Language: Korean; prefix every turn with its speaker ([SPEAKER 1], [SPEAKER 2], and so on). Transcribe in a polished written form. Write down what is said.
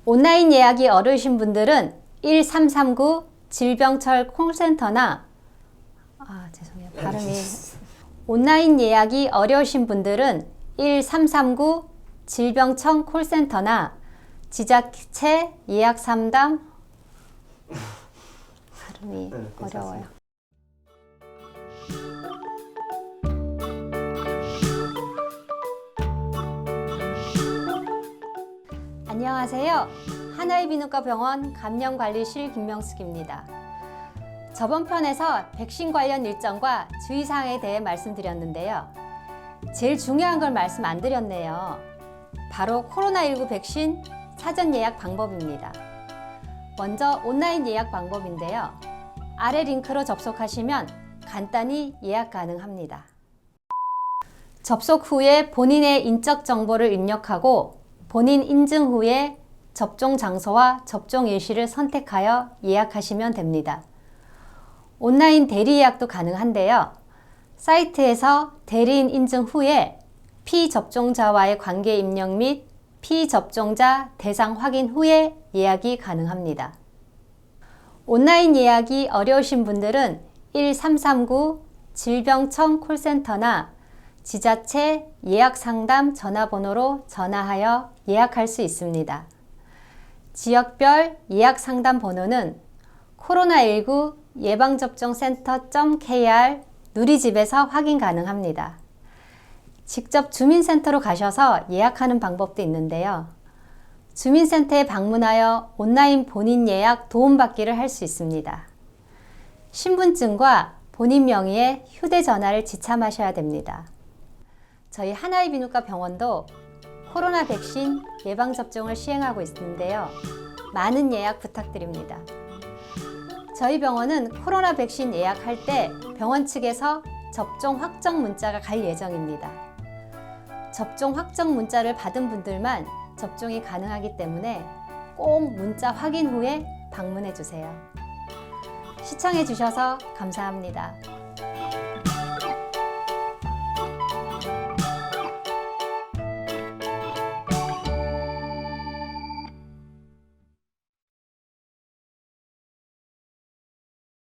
[SPEAKER 1] 온라인 예약이 어려우신 분들은 1339 질병철 콜센터나 죄송해요. 발음이 온라인 예약이 어려우신 분들은 1339 질병청 콜센터나 지자체 예약 상담 발음이 어려워요. 안녕하세요. 하나의 비누과 병원 감염관리실 김명숙입니다. 저번 편에서 백신 관련 일정과 주의사항에 대해 말씀드렸는데요. 제일 중요한 걸 말씀 안 드렸네요. 바로 코로나19 백신 사전 예약 방법입니다. 먼저 온라인 예약 방법인데요. 아래 링크로 접속하시면 간단히 예약 가능합니다. 접속 후에 본인의 인적 정보를 입력하고 본인 인증 후에 접종 장소와 접종 일시를 선택하여 예약하시면 됩니다. 온라인 대리 예약도 가능한데요. 사이트에서 대리인 인증 후에 피접종자와의 관계 입력 및 피접종자 대상 확인 후에 예약이 가능합니다. 온라인 예약이 어려우신 분들은 1339 질병청 콜센터나 지자체 예약상담 전화번호로 전화하여 예약할 수 있습니다. 지역별 예약상담 번호는 코로나19 예방접종센터.kr 누리집에서 확인 가능합니다. 직접 주민센터로 가셔서 예약하는 방법도 있는데요. 주민센터에 방문하여 온라인 본인 예약 도움받기를 할 수 있습니다. 신분증과 본인 명의의 휴대전화를 지참하셔야 됩니다. 저희 하나의 비누과 병원도 코로나 백신 예방접종을 시행하고 있는데요. 많은 예약 부탁드립니다. 저희 병원은 코로나 백신 예약할 때 병원 측에서 접종 확정 문자가 갈 예정입니다. 접종 확정 문자를 받은 분들만 접종이 가능하기 때문에 꼭 문자 확인 후에 방문해 주세요. 시청해 주셔서 감사합니다.